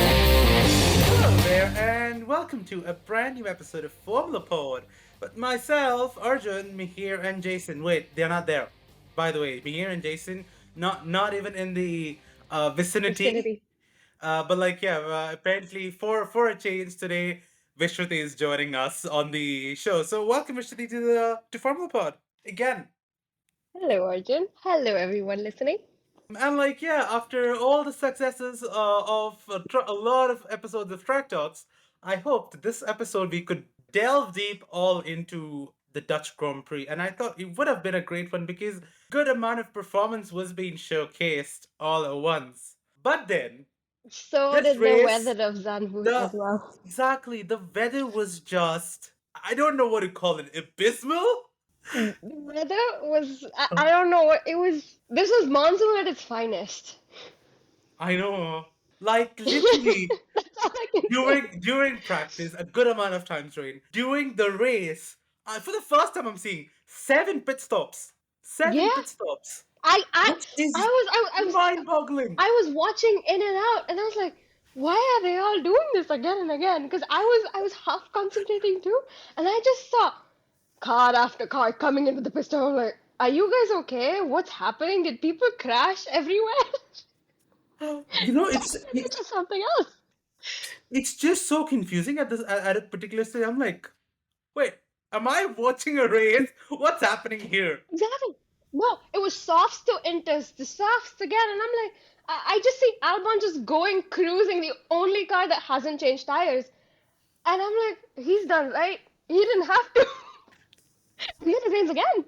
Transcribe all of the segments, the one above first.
Hello there, and welcome to a brand new episode of Formula Pod. But myself, Arjun, Mihir, and Jason. Wait, they're not there. By the way, Mihir and Jason, not even in the vicinity. Vicinity. But like, yeah, apparently for a change today, Vishruthi is joining us on the show. So welcome, Vishruthi, to Formula Pod again. Hello, Arjun. Hello, everyone listening. And like, yeah, after all the successes of a lot of episodes of Track Talks, I hoped this episode we could delve deep all into the Dutch Grand Prix. And I thought it would have been a great one because good amount of performance was being showcased all at once. But then So this did the race, weather of Zandvoort the as well. exactly the weather was just, I don't know what to call it, abysmal. The weather was, I don't know what it was. This was monsoon at its finest. I know, like literally That's all I can say. during practice, a good amount of times rain. During the race, for the first time, I'm seeing seven pit stops. Seven Yeah, pit stops, I, I, which is I was, mind-boggling. I was watching in and out, and I was like, why are they all doing this again and again? Because I was half concentrating too, and I just saw car after car coming into the pit stop. I'm like, are you guys okay? What's happening? Did people crash everywhere? You know, It's just something else. it's just so confusing at at a particular stage. I'm like, wait, am I watching a race? What's happening here? Exactly. No, it was softs to inters, the softs again, and I'm like, I just see Albon just going cruising, the only car that hasn't changed tires, and I'm like, he's done right. He didn't have to. He had to race again.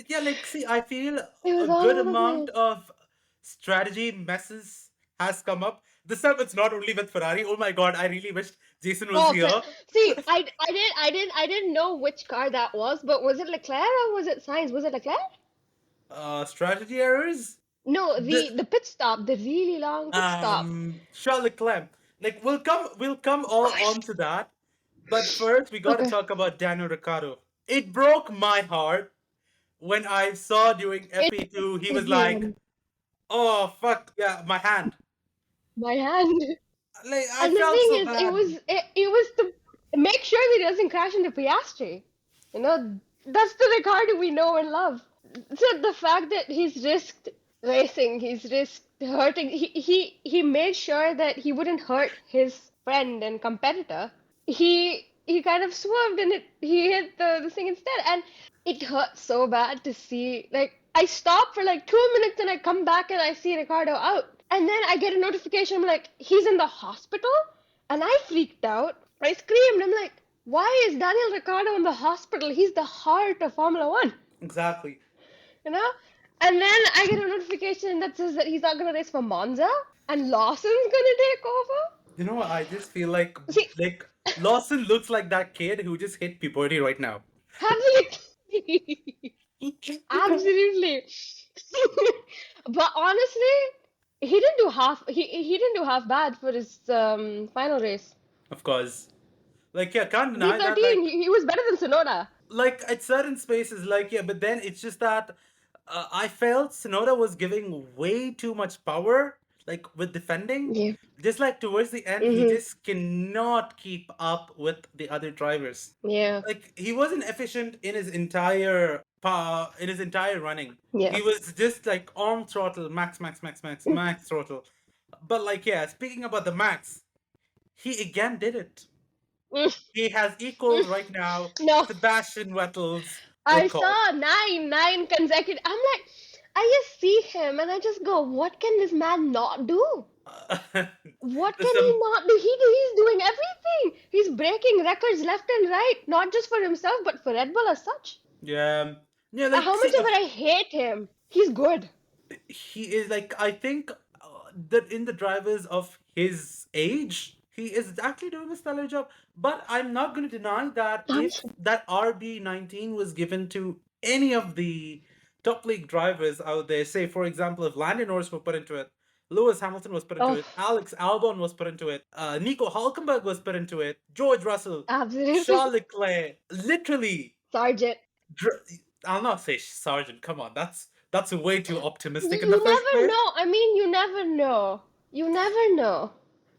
Yeah, like, see, I feel It a was all good over the amount place. of strategy messes has come up. This time it's not only with Ferrari. Oh my god, I really wished Jason was Oh, here. see, I didn't know which car that was, but was it Leclerc or was it Sainz? Was it Leclerc? Strategy errors. No, The the pit stop, the really long pit stop. Charles Leclerc. Like we'll come all onto that. But first we gotta Okay. talk about Daniel Ricciardo. It broke my heart when I saw during It FP2 he was like, again. "Oh fuck, yeah, my hand." My hand. Like I And the felt thing so is, bad. it was to make sure that he doesn't crash into Piastri. You know, that's the Ricardo we know and love. So the fact that he's risked racing, he's risked hurting. He made sure that he wouldn't hurt his friend and competitor. He kind of swerved and he hit the thing instead, and it hurt so bad to see. Like I stop for like 2 minutes and I come back and I see Ricardo out. And then I get a notification, I'm like, he's in the hospital? And I freaked out. I screamed, I'm like, why is Daniel Ricciardo in the hospital? He's the heart of Formula One, Exactly. you know? And then I get a notification that says that he's not going to race for Monza and Lawson's going to take over. You know, I just feel like See, like Lawson looks like that kid who just hit puberty right now. absolutely. Absolutely. But honestly, he didn't do half bad for his final race. Of course. Like, yeah, can't deny that. P13, he was better than Sonoda. Like at certain spaces, like, yeah, but then it's just that I felt Sonoda was giving way too much power, like with defending. Yeah. Just like towards the end, he Mm-hmm. just cannot keep up with the other drivers. Yeah. Like he wasn't efficient in his entire power, in his entire running. Yeah. He was just like on throttle, max, max, max, max, max throttle. But like, yeah, speaking about the max, he again did it. He has equaled right now No, Sebastian Vettel's I record. saw nine consecutive. I'm like, I just see him and I just go, what can this man not do? What There's can he some, not do? He's doing everything. He's breaking records left and right, not just for himself, but for Red Bull as such. yeah, yeah. Like, How see, much ever I hate him, he's good. he is like, I think that in the drivers of his age, he is actually doing a stellar job. But I'm not going to deny that if that RB19 was given to any of the top league drivers out there, say for example, if Landon Norris were put into it, Lewis Hamilton was put into Oh, it. Alex Albon was put into it. Nico Hulkenberg was put into it. George Russell, absolutely. Charles Leclerc. Literally, Sergeant. dr- I'll not say Sergeant. Come on, that's way too optimistic in the You first never place. know. I mean, you never know. You never know.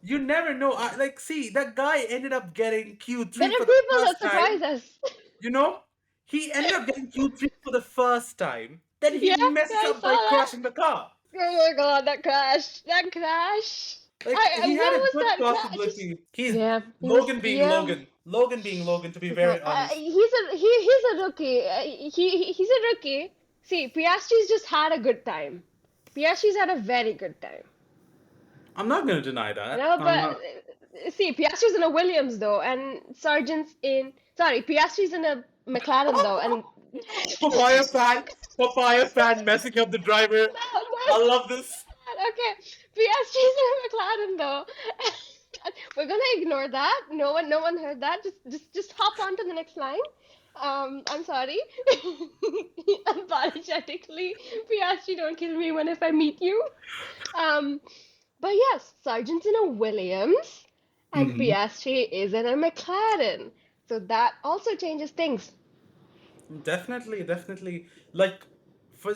You never know. Like, see, that guy ended up getting There Q3 are for the people first that surprise time. us. You know, he ended up getting Q3 for the first time. Then he Yeah, messes I up saw by that. crashing the car. Oh my god, that crash. That crash. Like, What he had a was good that crash? Just possibility. He's yeah, he was. Logan being Yeah, Logan. Logan being Logan, to be he's not. very honest. He's a rookie. He's a rookie. See, Piastri's just had a good time. Piastri's had a very good time. I'm not going to deny You that. know, I'm but not. see, Piastri's in a Williams though, and Sargent's in. Sorry, Piastri's in a McLaren though, and Papaya fan. Papaya fan messing up the driver. no, I love this. okay, Piastri's in a McLaren though. We're gonna ignore that. No one heard that. Just hop on to the next line. I'm sorry. Unapologetically, Piastri, don't kill me when if I meet you. Um, but yes, Sargent's in a Williams, and Hmm. Piastri is in a McLaren. So that also changes things. Definitely, definitely. Like,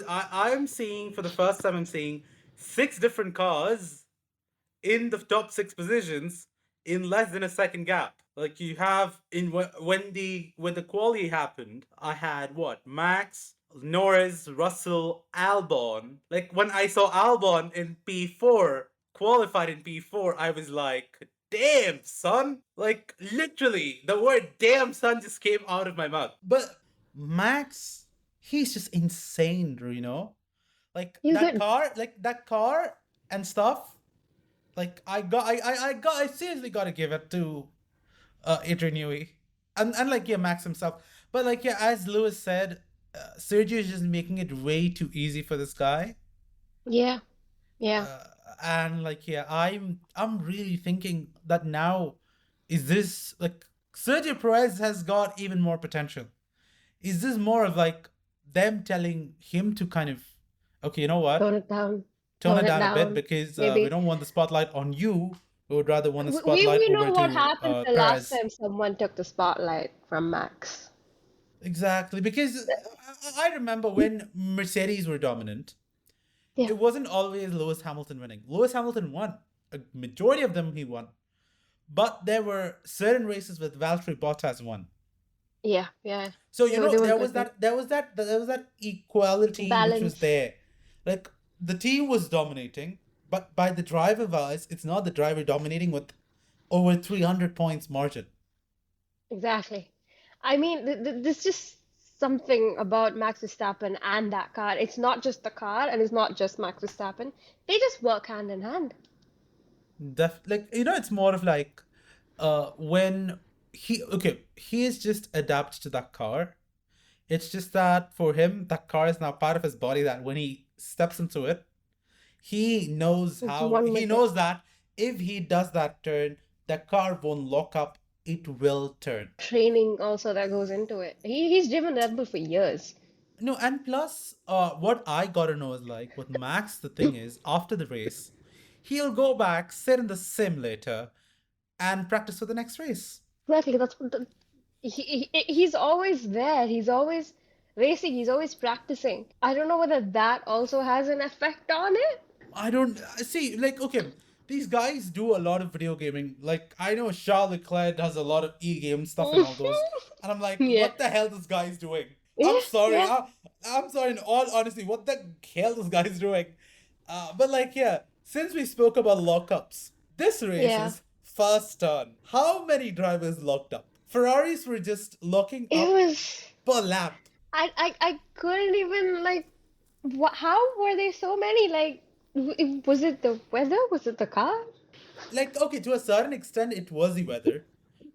I'm seeing for the first time, I'm seeing six different cars in the top six positions in less than a second gap. Like you have in when the quali happened, I had what Max, Norris, Russell, Albon. Like when I saw Albon in P4 qualified in P4, I was like, "Damn, son!" Like literally, the word "damn, son" just came out of my mouth. But Max, he's just insane, you know. He's good. Like that car and stuff like I seriously got to give it to Adrian Newey, and like yeah, Max himself. But like yeah, as Lewis said, Sergio is just making it way too easy for this guy. Yeah, yeah. Uh, and like yeah, I'm really thinking that now is this like Sergio Perez has got even more potential. Is this more of like them telling him to kind of okay, you know what? Tone it down. Tone Tone it it down a bit down. because we Maybe. don't want the spotlight on you. We would rather want the spotlight We over know what to happened the last Perez. time someone took the spotlight from Max. Exactly, because I remember when Mercedes were dominant, Yeah, it wasn't always Lewis Hamilton winning. Lewis Hamilton won. A majority of them he won. But there were certain races with Valtteri Bottas won. yeah, yeah. So you know They were there good. was that equality which was Balance. there. Like the team was dominating, but by the driver wise, it's not the driver dominating with over 300 points margin. Exactly. I mean, there's just something about Max Verstappen and that car. It's not just the car, and it's not just Max Verstappen. They just work hand in hand. Like you know, it's more of like when he is just adapted to that car. It's just that for him, that car is now part of his body. That when he steps into it, It's one he with it. knows that if he does that turn, the car won't lock up. It will turn. Training also that goes into it. He's driven Red Bull for years. No, and plus, what I gotta know is like with Max, the thing is, after the race, he'll go back, sit in the simulator, and practice for the next race. Exactly. That's what he's always there. He's always racing. He's always practicing. I don't know whether that also has an effect on it. I don't see, like, okay, these guys do a lot of video gaming. Like, I know Charles Leclerc does a lot of e-game stuff and all those, and I'm like, Yeah. what the hell this guy's doing? I'm Yeah. sorry, Yeah. I'm sorry. In all honesty, what the hell this guy's doing? But like, yeah, since we spoke about lockups, this race Yeah. is first turn. How many drivers locked up? Ferraris were just locking It up was. per lap. I couldn't even like. How were there so many? Like, was it the weather? Was it the car? Like okay, to a certain extent it was the weather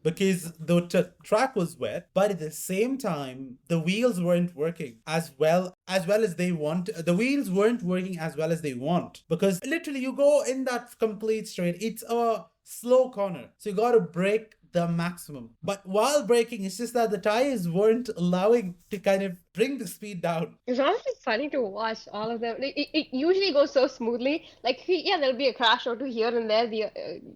because the track was wet, but at the same time the wheels weren't working as well as they want. The wheels weren't working as well as they want because literally you go in that complete straight, it's a slow corner, so you got to brake the maximum. But while braking, it's just that the tires weren't allowing to kind of bring the speed down. It's honestly funny to watch all of them. It usually goes so smoothly. Like, yeah, there'll be a crash or two here and there, the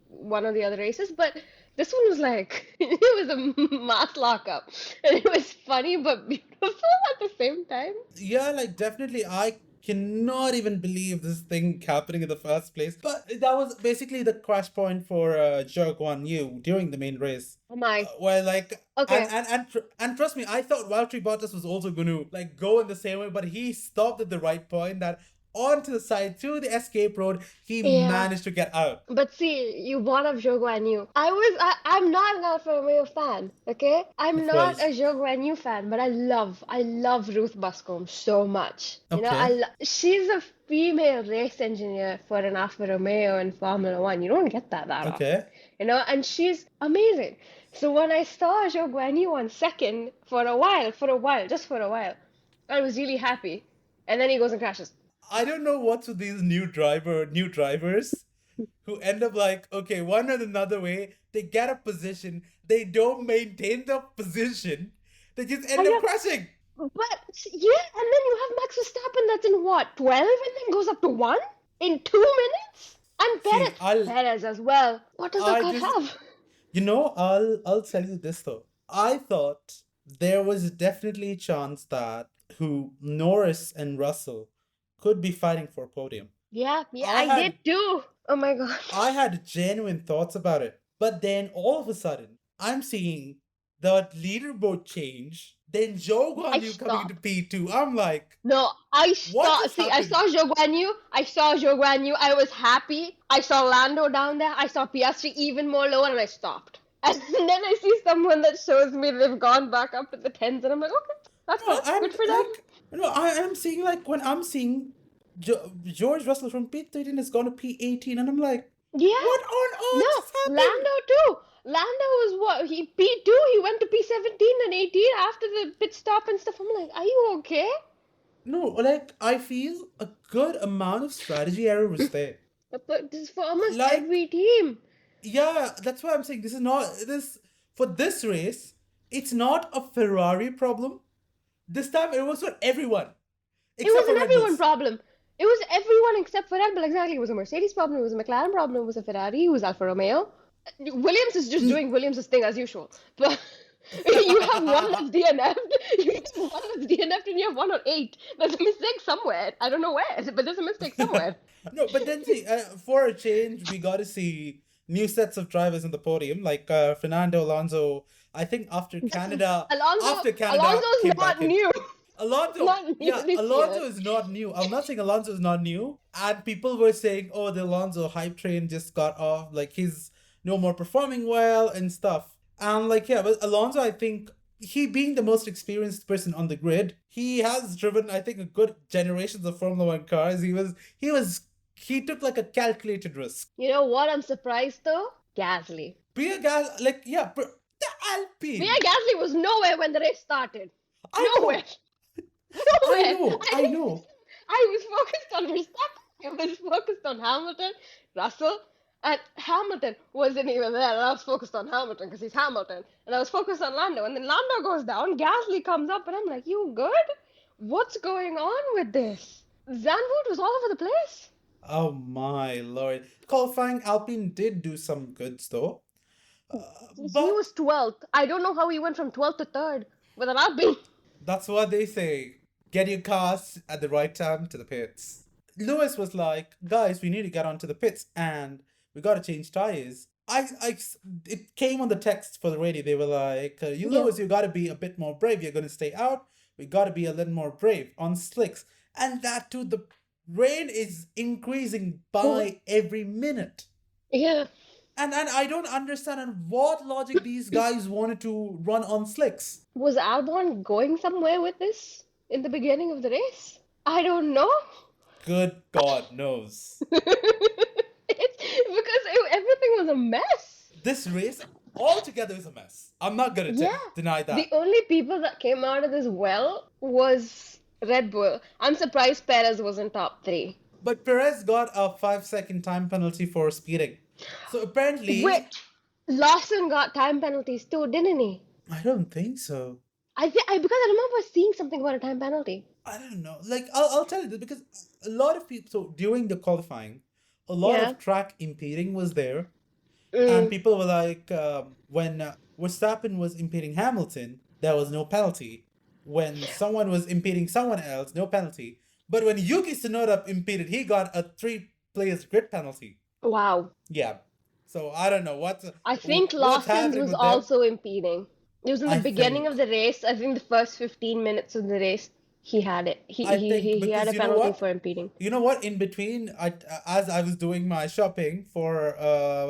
one or the other races, but this one was like it was a mass lockup, and it was funny but beautiful at the same time. Yeah, like definitely, I cannot even believe this thing happening in the first place. But that was basically the crash point for Zhou Guan Yu during the main race. Oh my. Where like Okay. and trust me, I thought Valtteri Bottas was also going to like go in the same way, but he stopped at the right point. That onto the side through the escape road, he Yeah. managed to get out. But see, you brought up Zhou Guanyu. I'm not an Alfa Romeo fan, okay? I'm Of not a course. Zhou Guanyu fan, but I love Ruth Buscombe so much. Okay. She's a female race engineer for an Alfa Romeo in Formula One. You don't get that often, Okay. and she's amazing. So when I saw Zhou Guanyu on second just for a while, I was really happy. And then he goes and crashes. I don't know what's with these new drivers who end up like, okay, one or another way, they get a position, they don't maintain the position, they just end And up you're crashing. But yeah, and then you have Max Verstappen that's in what, 12 and then goes up to 1 in 2 minutes? And See, Perez as well. What does that I guy just have? I'll tell you this though. I thought there was definitely a chance that who Norris and Russell could be fighting for a podium. Yeah, yeah, I I did had too. Oh my god. I had genuine thoughts about it. But then all of a sudden, I'm seeing the leaderboard change. Then Zhou I Guan Yu coming into stopped. P2. I'm like, No, I what stopped. just See, I happened? saw Zhou Guanyu. I saw Zhou Guanyu. I was happy. I saw Lando down there. I saw Piastri even more lower, and I stopped. And then I see someone that shows me they've gone back up to the tens, and I'm like, okay, that's No, fine. Good and for them. like, I am seeing like when I'm seeing George Russell from P13 has gone to P18, and I'm like, Yeah. what on No, earth just happened? Lando too. Lando was what he P2. He went to P17 and 18 after the pit stop and stuff. I'm like, are you okay? No, like I feel a good amount of strategy error was there. But this is for almost Like, every team. yeah, that's why I'm saying this is not this for this race. It's not a Ferrari problem. This time it was for everyone It except was for an Red everyone Bulls. problem. It was everyone except for Red Bull. Exactly. It was a Mercedes problem. It was a McLaren problem. It was a Ferrari. It was Alfa Romeo. Williams is just doing Williams' thing as usual. But you have one that's DNF'd. You have one that's DNF'd and you have one on 8. There's a mistake somewhere. I don't know where, but there's a mistake somewhere. No, but then see, for a change, we got to see new sets of drivers in the podium, like Fernando Alonso. I think Alonso, after Canada Alonso's came back not in. new. Alonso, Not new yeah, this Alonso year. is not new. I'm not saying Alonso is not new. And people were saying, oh, the Alonso hype train just got off. Like, he's no more performing well and stuff. And, like, yeah, but Alonso, I think, he being the most experienced person on the grid, he has driven, I think, a good generations of Formula One cars. He took like a calculated risk. You know what? I'm surprised though. Gasly. Pierre Gas, like, yeah, the Pierre Alpine. Gasly was nowhere when the race started. I Nowhere. know, Nowhere. I know. I was focused on Verstappen. I was focused on Hamilton, Russell, and Hamilton wasn't even there. And I was focused on Hamilton because he's Hamilton. And I was focused on Lando. And then Lando goes down, Gasly comes up, and I'm like, you good? What's going on with this? Zandvoort was all over the place. Oh my lord. Qualifying Alpine did do some goods though. He But was 12th. I don't know how he went from 12th to 3rd with an Alpine. that's what they say. Get your cars at the right time to the pits. Lewis was like, guys, we need to get onto the pits and we gotta change tires. It came on the text for the radio. They were like, you Yeah. Lewis, you gotta be a bit more brave. You're gonna stay out. We gotta be a little more brave on slicks. And that too, the rain is increasing by every minute. Yeah. And I don't understand on what logic these guys wanted to run on slicks. Was Albon going somewhere with this in the beginning of the race? I don't know. Good God knows. Everything was a mess. This race altogether is a mess. I'm not gonna Yeah. deny The that. only people that came out of this well was Red Bull. I'm surprised Perez wasn't top 3. But Perez got a 5-second time penalty for speeding. So apparently, Which? Lawson got time penalties too, didn't he? I don't think so. Because I remember seeing something about a time penalty. I don't know. Like I'll tell you this because a lot of people. So during the qualifying, a lot Yeah. of track impeding was there, and Mm. people were like, when Verstappen was impeding Hamilton, there was no penalty. When someone was impeding someone else, no penalty. But when Yuki Tsunoda impeded, he got a three players grid penalty. Wow. Yeah. So I don't know I think what's Lawson's happening was with them. also impeding. It was in the I beginning of think the race. I think the first 15 minutes of the race, he had it. I think He had because a penalty for impeding. you know what? In between, I as I was doing my shopping for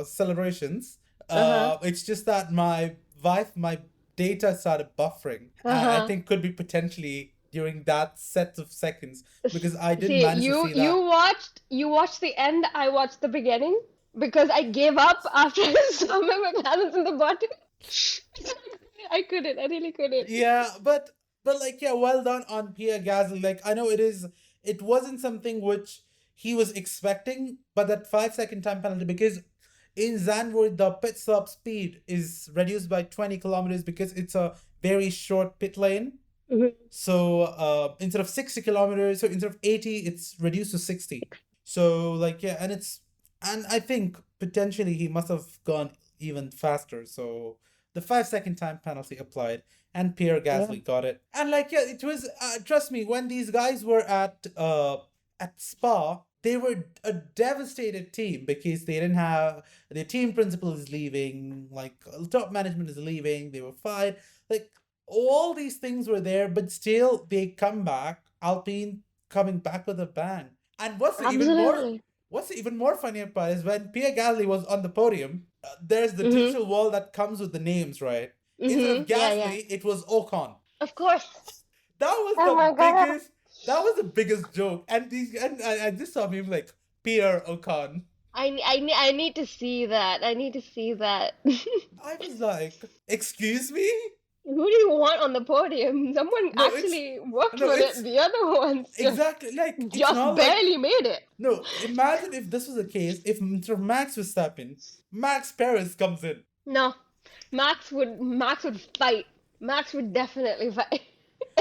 celebrations, Uh huh. it's just that my data started buffering, Uh and I huh. think could be potentially during that set of seconds because I didn't See, manage to see you that. watched the end. I watched the beginning because I gave up after I saw my McLaren's in the bottom. I couldn't. I really couldn't. Yeah, but like yeah, well done on Pierre Gasly. Like I know it wasn't something which he was expecting, but that 5 second time penalty because in Zandvoort the pit stop speed is reduced by 20 kilometers because it's a very short pit lane. Mhm. So instead of 60 kilometers, so instead of 80, it's reduced to 60. So like yeah, and I think potentially he must have gone even faster. So the 5 second time penalty applied, and Pierre Yeah. Gasly got it. And like yeah, it was trust me, when these guys were at Spa, they were a devastated team because they didn't have their team principal is leaving, like top management is leaving. They were fired. Like all these things were there, but still they come back. Alpine coming back with a bang. And Absolutely. what's the even more funnier part is when Pierre Gasly was on the podium. There's the Mhm. digital wall that comes with the names, right? Instead of Mhm. Yeah. Yeah. Gasly, it was Ocon. Of course. That was Oh the my god. biggest. That was the biggest joke. And I just saw him like Pierre Ocon. I need to see that. I need to see that. I was like, excuse me? Who do you want on the podium? Someone No, actually worked no, for it. it's The other ones exactly like it's just not like barely made it. no. Imagine if this was the case. If Mr. Max Verstappen, Max Perez comes in. No, Max would fight. Max would definitely fight.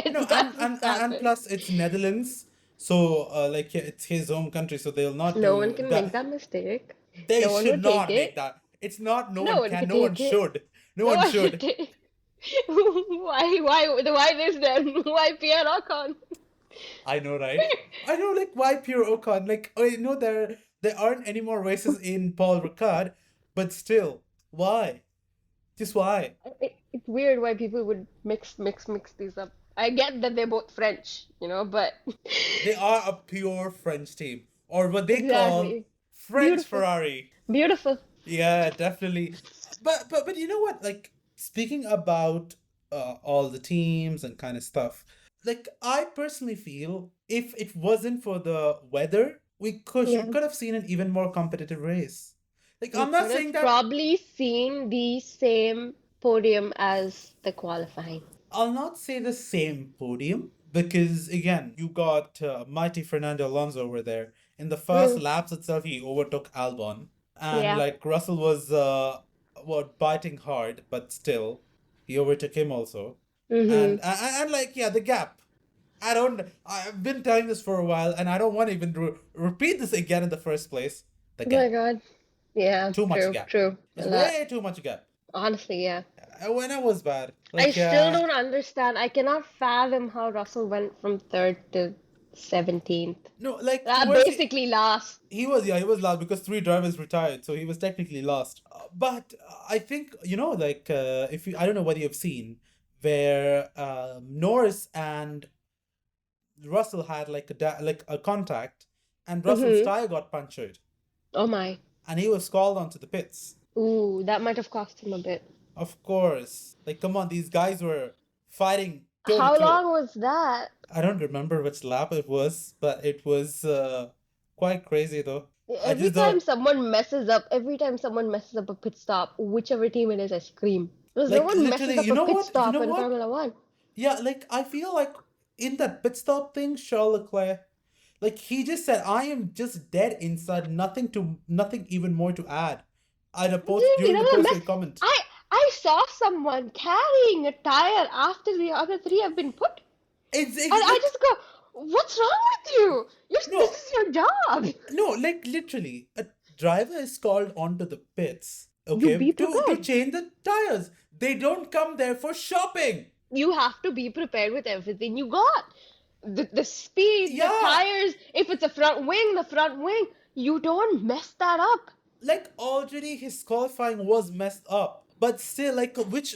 No, It's Max and Verstappen. plus it's Netherlands, so like yeah, it's his home country, so they'll not No one do can make that. that mistake. They No one should would take not make it. that. It's not. No No one one can. could No one take it. should. No No one one should should. take. Why this then? Why Pierre Ocon? I know, right? I know, like why pure Ocon? Like I know there aren't any more races in Paul Ricard, but still, why? Just why? It's weird why people would mix these up. I get that they're both French, but They are a pure French team, or what they call exactly. French Beautiful. Ferrari. Beautiful. Yeah, definitely. But you know what? Like speaking about all the teams and kind of stuff, like I personally feel if it wasn't for the weather, we Yeah. could have seen an even more competitive race. Like We I'm not could saying have that probably seen the same podium as the qualifying. I'll not say the same podium because again, you got mighty Fernando Alonso over there. In the first Mm, laps itself, he overtook Albon, and yeah. like Russell was what biting hard, but still, he overtook him also. Mm-hmm. And like yeah, the gap. I don't. I've been telling this for a while, and I don't want to even repeat this again in the first place. The Oh my gap, God. Yeah, too much true, gap. true. A It's lot. way too much gap. Honestly, yeah. When I was bad, I like still don't understand. I cannot fathom how Russell went from third to 17th. no, like where's he? Basically last. He was last because three drivers retired, so he was technically lost. But I think like if you, I don't know whether you've seen where Norris and Russell had like like a contact, and Russell's Mm-hmm. tire got punctured, Oh my. and he was called onto the pits. Ooh, that might have cost him a bit. Of course, like come on, these guys were fighting toe to How toe. long was that? I don't remember which lap it was, but it was quite crazy though. I Every just time don't someone messes up, every time someone messes up a pit stop, whichever team it is, I scream. Because no like one messes literally. up You a know pit what? You stop know in what? Formula One. Yeah, like I feel like in that pit stop thing, Charles Leclerc, like he just said, "I am just dead inside. Nothing even more to add." During the Another post mess. race comment. I saw someone carrying a tire after the other three have been put, and It's I like just go, "What's wrong with you? This no, is your job. no, like literally, a driver is called onto the pits, You okay, be to prepared. change the tires. They don't come there for shopping. You have to be prepared with everything you got. The speed, the Yeah, tires. If it's a front wing, the front wing. You don't mess that up. like already his qualifying was messed up, but still, like which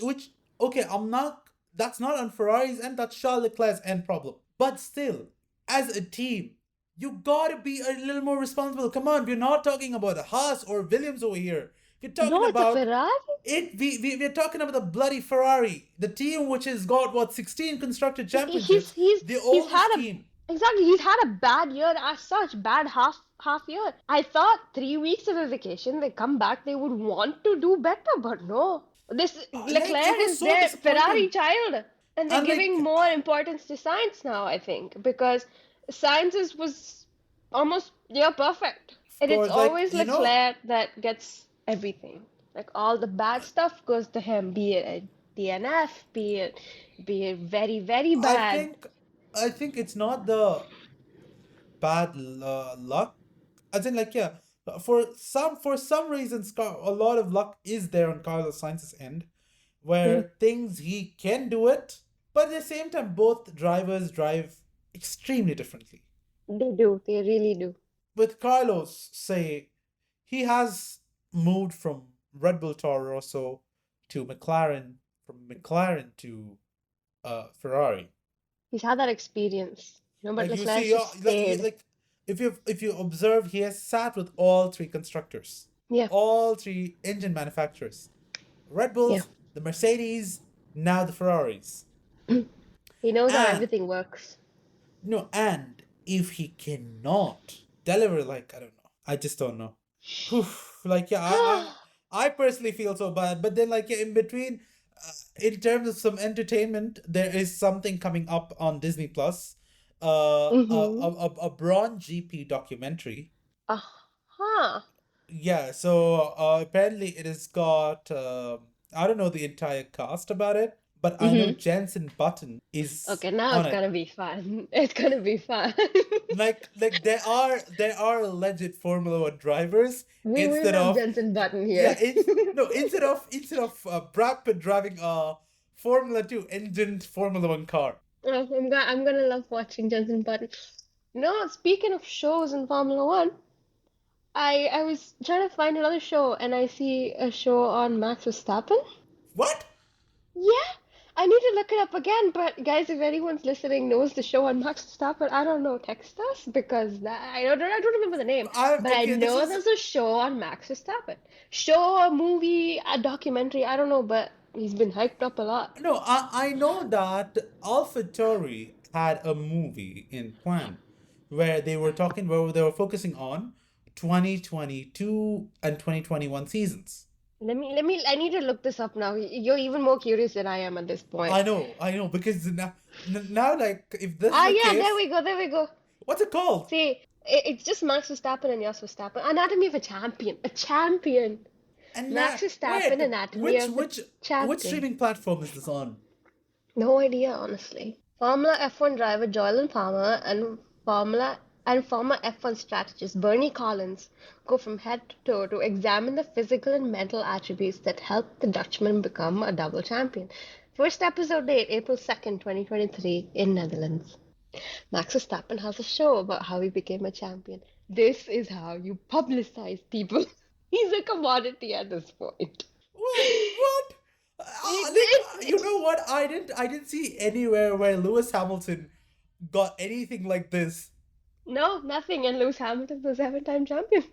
okay, I'm not. That's not on Ferrari's end. That's Charles Leclerc's end problem. But still, as a team, you gotta be a little more responsible. Come on, we're not talking about a Haas or Williams over here. We're talking No, it's a about Ferrari. it. We're talking about the bloody Ferrari, the team which has got what 16 constructor He's championships, he's the he's had oldest a team. exactly he's had a bad year as such, bad half year. I thought 3 weeks of a vacation, they come back, they would want to do better, but no. This Like it Leclerc was is so their Ferrari disappointing. child, and they're And giving like more importance to science now. I think because science was almost perfect, of and it's course, like always Leclerc that gets everything. Like all the bad stuff goes to him, be it a DNF, be it very, very I bad. think I think it's not the bad luck. I think like yeah, for some reasons, a lot of luck is there on Carlos Sainz's end, Mm, where things he can do it, but at the same time, both drivers drive extremely differently. they do, they really do. With Carlos, say he has moved from Red Bull Toro Rosso to McLaren, from McLaren to Ferrari. He's had that experience, but Like you Leclerc see, just stayed. like if you observe, he has sat with all three constructors, Yeah, all three engine manufacturers, Red yeah. Bulls, the Mercedes, now the Ferraris, He knows how and everything works. no, and if he cannot deliver, like I don't know, I just don't know. Whew, like yeah, I personally feel so bad, but then like yeah, in between, in terms of some entertainment, there is something coming up on Disney Plus, Mm-hmm. a Braun GP documentary. Uh-huh. Yeah, so apparently it has got I don't know the entire cast about it, but I know Mm-hmm. Jensen Button is Okay, now on it's it. gonna be fun. It's gonna be fun. Like there are legit Formula One drivers We instead love of Jensen Button yeah here. it's no instead of Brad Pitt driving a Formula Two engined Formula One car. Oh, I'm gonna love watching Jensen Button. Speaking of shows in Formula One, I was trying to find another show and I see a show on Max Verstappen. What? Yeah, I need to look it up again. But guys, if anyone's listening knows the show on Max Verstappen, I don't know, text us because I don't remember the name. I But I okay. This know is there's a show on Max Verstappen. Show, a movie, a documentary, I don't know, but he's been hyped up a lot. no. I know that AlphaTauri had a movie in plan where they were focusing on 2022 and 2021 seasons. I need to look this up now. You're even more curious than I am at this point. I know, because now, like, if this is Ah, the yeah, there case, we go, there we go. what's it called? See, it's just Max Verstappen and Jos Verstappen. Anatomy of a Champion. A champion. And now, Max Verstappen, wait, Anatomy of a which Champion. streaming platform is this on? No idea, honestly. Formula F1 driver Joylan Palmer and former F1 strategist Bernie Collins go from head to toe to examine the physical and mental attributes that helped the Dutchman become a double champion. First episode date April 2nd, 2023 in Netherlands. Max Verstappen has a show about how he became a champion. This is how you publicize people. He's a commodity at this point. What? You know what? I didn't see anywhere where Lewis Hamilton got anything like this. No, nothing, and Lewis Hamilton's the seven-time champion.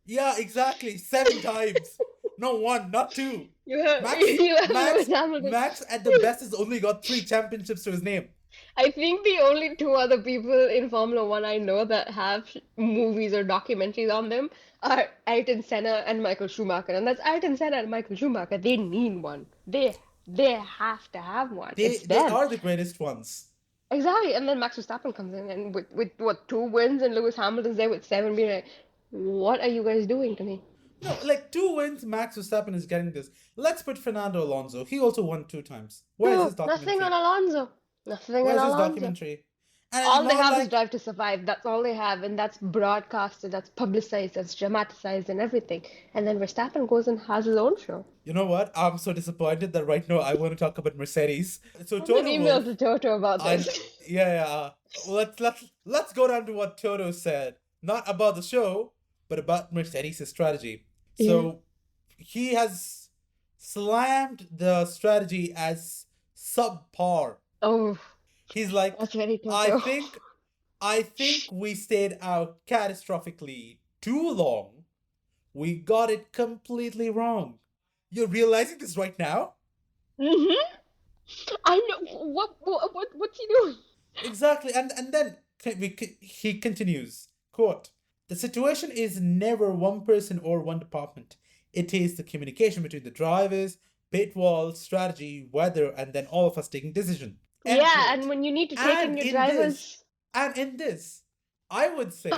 Yeah, exactly. 7 times. No one, not two. You have Max, you have Lewis Max, Hamilton. Max at the best has only got 3 championships to his name. I think the only two other people in Formula One I know that have movies or documentaries on them are Ayrton Senna and Michael Schumacher, and that's Ayrton Senna and Michael Schumacher. They need one. They have to have one. They It's they them. are the greatest ones. Exactly, and then Max Verstappen comes in and with what 2 wins and Lewis Hamilton's there with 7 being like, what are you guys doing to me? No, like 2 wins, Max Verstappen is getting this. Let's put Fernando Alonso. He also won 2 times. Where's his No, nothing on documentary? Alonso. Nothing on Where's his Alonso. documentary? And it's All they not have is like, Drive to Survive. That's all they have, and that's broadcasted, that's publicized, that's dramatized, and everything. And then Verstappen goes and has his own show. you know what? I'm so disappointed that right now I want to talk about Mercedes. So I'm gonna Toto email Wolff, to Toto about I this. yeah, yeah. Let's go down to what Toto said, not about the show, but about Mercedes' strategy. Yeah. So he has slammed the strategy as subpar. Oh, He's like, that's very I Toto. think I think we stayed out catastrophically too long. We got it completely wrong. You're realizing this right now? Mm-hmm. I know what's he doing? Exactly. And then he continues, quote, the situation is never one person or one department. It is the communication between the drivers, pit wall, strategy, weather, and then all of us taking decision. End Yeah, and quote. when you need to take in And your in this, drivers. and in this, I would say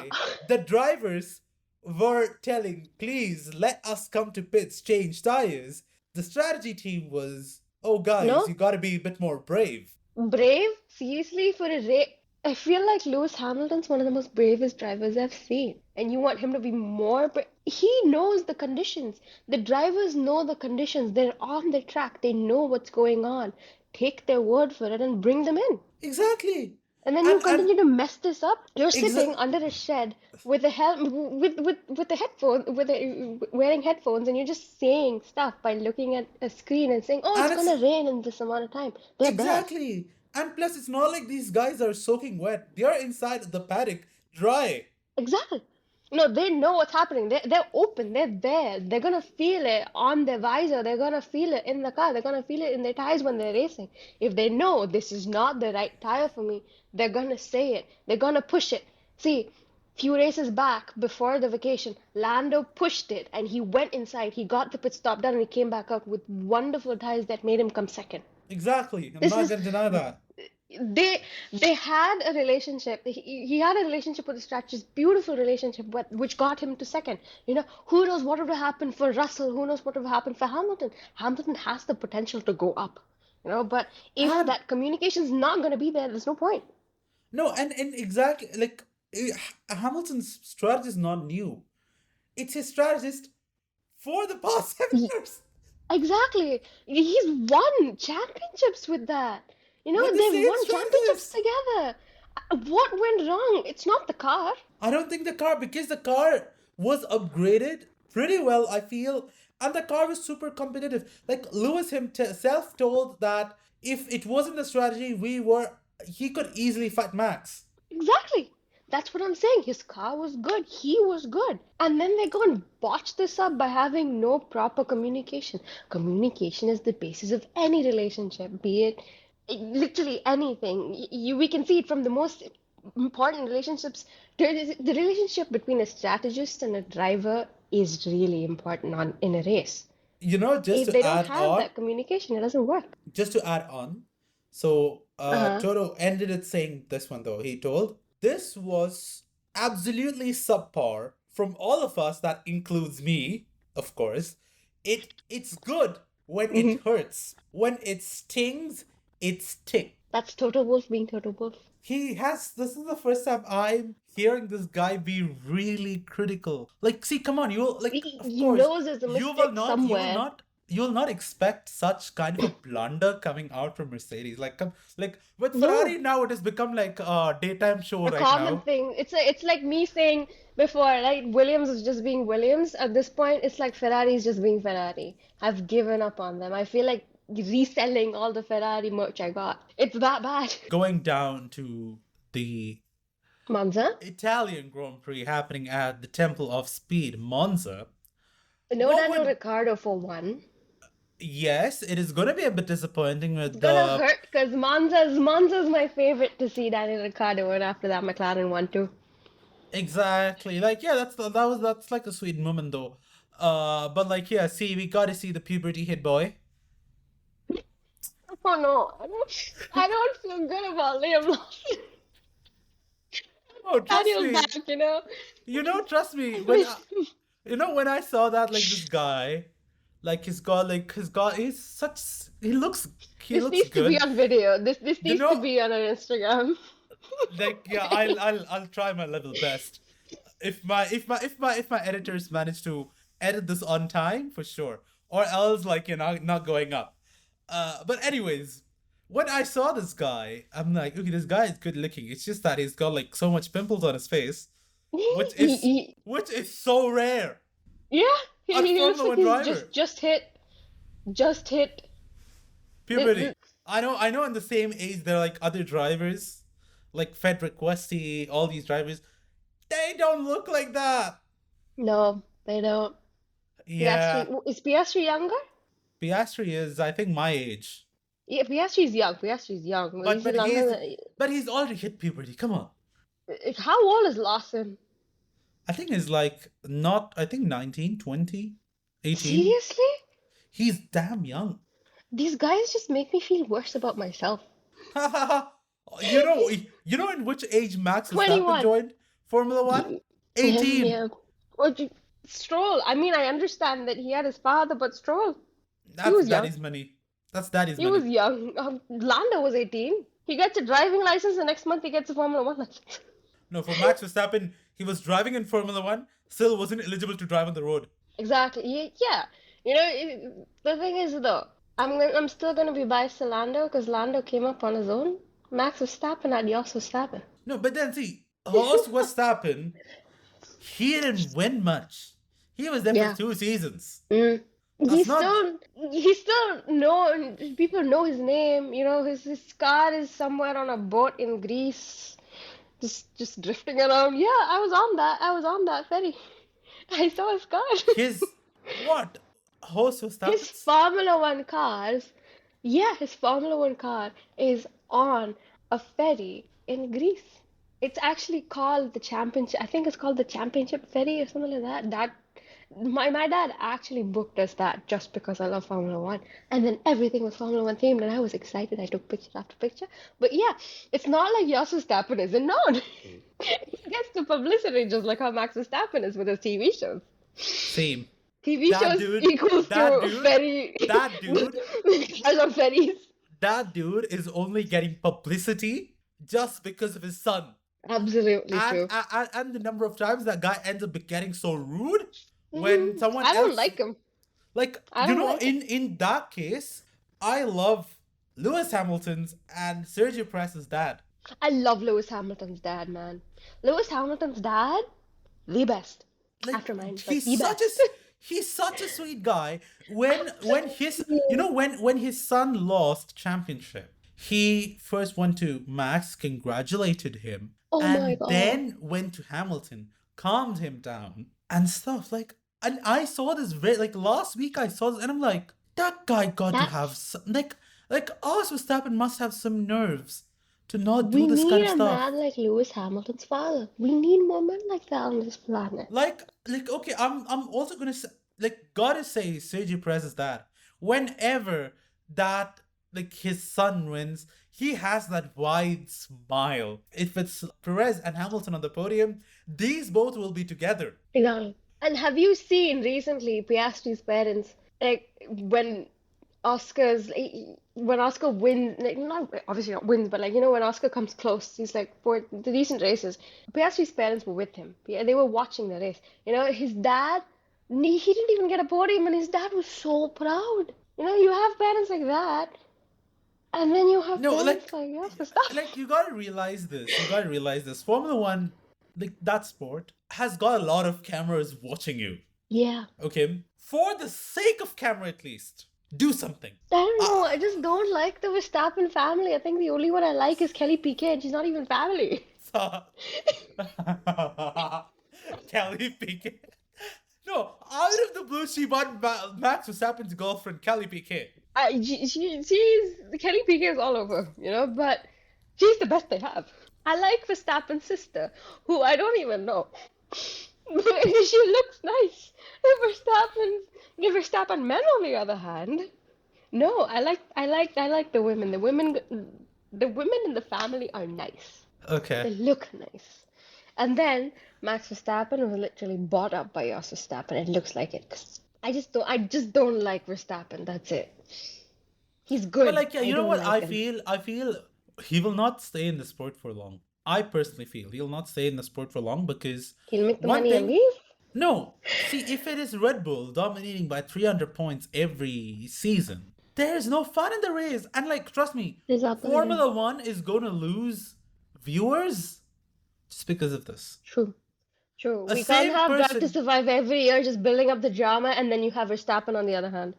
the drivers were telling, please let us come to pits, change tires. The strategy team was, oh guys, No, you gotta be a bit more brave. brave? Seriously, for a race? I feel like Lewis Hamilton's one of the most bravest drivers I've seen. And you want him to be more brave? He knows the conditions. The drivers know the conditions. They're on the track. They know what's going on. Take their word for it and bring them in. Exactly. And then you And continue to mess this up. You're sitting exa- under a shed with a with the headphone with wearing headphones, and you're just saying stuff by looking at a screen and saying, "Oh, it's and it's gonna rain in this amount of time." They're there. exactly. And plus it's not like these guys are soaking wet. They are inside the paddock dry. Exactly. No, they know what's happening. They're open. They're there. They're gonna feel it on their visor. They're gonna feel it in the car. They're gonna feel it in their tires when they're racing. If they know this is not the right tire for me, they're gonna say it. They're gonna push it. See, few races back before the vacation, Lando pushed it and he went inside. He got the pit stop done and he came back out with wonderful tires that made him come second. Exactly. I'm This not is gonna deny that. they had a relationship. He had a relationship with the strategist, beautiful relationship, which got him to second. You know, who knows what would have happened for Russell? Who knows what would have happened for Hamilton? Hamilton has the potential to go up. You know, but if And that communication's not going to be there, there's no point. no, and exactly like Hamilton's strategy is not new. It's his strategist for the past 7 years Exactly. He's won championships with that. You with know, the they've same won championships strategist. together. What went wrong? It's not the car. I don't think the car, because the car was upgraded pretty well, I feel, and the car was super competitive. Like Lewis himself told that if it wasn't the strategy, he could easily fight Max. Exactly. That's what I'm saying. His car was good. He was good. And then they go and botch this up by having no proper communication. Communication is the basis of any relationship, be it literally anything. We can see it from the most important relationships. The relationship between a strategist and a driver is really important in a race. Just If to they don't add have on, that communication, it doesn't work. so Uh-huh. Toto ended it saying this one though. He told, this was absolutely subpar from all of us, that includes me, of course. It's good when it Hmm. hurts. When it stings, it's tick. That's Total Wolf being Total Wolf. This is the first time I'm hearing this guy be really critical. Like, see, come on, of He course, knows there's a mistake somewhere. you will not expect such kind of a blunder coming out from Mercedes. Like with Ferrari No, now, it has become like a daytime show a right common now. thing. It's like me saying before, like Williams is just being Williams. At this point, it's like Ferrari is just being Ferrari. I've given up on them. I feel like reselling all the Ferrari merch I got. It's that bad. Going down to the Monza? Italian Grand Prix happening at the Temple of Speed, Monza. No What Daniel would Ricciardo for one. Yes, it is going to be a bit disappointing It's with gonna the hurt because Monza's my favorite to see Daniel Ricciardo, and after that McLaren won too. exactly, like, yeah, that's like a sweet moment though. But like, yeah, see, we got to see the puberty hit boy. Oh no, I don't feel good about Liam Lawson. Oh, trust Daniel's me. back, you know. Trust me. I miss him. When I saw that, like this guy, like he This looks needs to be good. on video. This You needs to know, be on our Instagram. like yeah, I'll try my level best. If my editors manage to edit this on time, for sure, or else like not going up. But anyways, when I saw this guy, I'm like, okay, this guy is good looking. It's just that he's got like so much pimples on his face, which He, is he, which is so rare. yeah, A he looks Formula like One he's driver. just hit. Puberty. I know in the same age there are like other drivers, like Frederick Westy, all these drivers. They don't look like that. No, they don't. Yeah. Is Piastri younger? Piastri is, I think, my age. Yeah, Piastri's young. Piastri's young. But But is he but longer he's than? but he's already hit puberty. Come on. How old is Lawson? I think he's like not I think 19, 20, 18. Seriously? He's damn young. These guys just make me feel worse about myself. you know you know in which age Max Verstappen 21. joined Formula One? Yeah, 18. yeah. Well, Stroll. I mean, I understand that he had his father, but Stroll, he That's was young. daddy's money. That's daddy's He was money. young. Lando was 18. He gets a driving license, the next month he gets a Formula One license. No, for Max Verstappen, he was driving in Formula One, still wasn't eligible to drive on the road. Exactly. Yeah. The thing is though, I'm still gonna be biased to Lando because Lando came up on his own. Max Verstappen had Jos Verstappen. No, but then see, Horst Verstappen, he didn't win much. He was there for Yeah. 2 seasons. Mm. That's not. He's still known. People know his name. His car is somewhere on a boat in Greece, just drifting around. Yeah, I was on that ferry. I saw his car. His. What? Horst His Verstappen's? Formula One cars, yeah, his Formula One car is on a ferry in Greece. It's actually called the championship. I think it's called the championship ferry or something like that. My dad actually booked us that just because I love Formula One. And then everything was Formula One themed and I was excited. I took picture after picture. But yeah, it's not like Jos Verstappen isn't known. He gets the publicity just like how Max Verstappen is with his TV shows. Same. TV That shows dude. equals That to dude. ferry. That dude. Cars on ferries. That dude is only getting publicity just because of his son. Absolutely true. And the number of times that guy ends up getting so rude when someone I don't else, like him. like I don't like him. in that case, I love Lewis Hamilton's and Sergio Perez's dad. I love Lewis Hamilton's dad, man. Lewis Hamilton's dad, the best. Like After mine, but he's the such a best. he's such a sweet guy. When his when his son lost championship, he first went to Max, congratulated him, Oh my and god. then went to Hamilton, calmed him down and stuff. Like, and I saw this like last week. I saw this, and I'm like, that guy got to have That's some, like us Verstappen must have some nerves to not do we this kind need of a stuff. man like Lewis Hamilton's father. We need more men like that on this planet. Like okay, I'm also gonna say, like, gotta say Sergio Perez's dad. Whenever that like his son wins, he has that wide smile. If it's Perez and Hamilton on the podium, these both will be together. Yeah. And have you seen recently Piastri's parents, like when Oscar wins, like not obviously not wins, but like when Oscar comes close, he's like for the recent races. Piastri's parents were with him. Yeah, they were watching the race. His dad, he didn't even get a podium, and his dad was so proud. You have parents like that, and then you have No, parents like Oscar stuff. like you gotta realize this. You gotta realize this. Formula One, like that sport, has got a lot of cameras watching you. Yeah. Okay, for the sake of camera, at least do something. I don't Uh, know. I just don't like the Verstappen family. I think the only one I like is Kelly Piquet, and she's not even family. So- Kelly Piquet. No, out of the blue, she bought Max Verstappen's girlfriend, Kelly Piquet. She's Kelly Piquet is all over, but she's the best they have. I like Verstappen's sister, who I don't even know. She looks nice. The Verstappen men, on the other hand, no. I like the women. The women in the family are nice. They Okay. look nice. And then Max Verstappen was literally bought up by Jos Verstappen. It looks like it. 'Cause I just don't like Verstappen. That's it. He's But good. like, yeah, I you know don't what? like him. I feel he will not stay in the sport for long. I personally feel he'll not stay in the sport for long because He'll make the one money and thing, leave. no, see, if it is Red Bull dominating by 300 points every season, there's no fun in the race. And like, trust me, Exactly. Formula One is going to lose viewers just because of this. True. True. A We can't same have Drive to person, Survive every year just building up the drama, and then you have Verstappen on the other hand.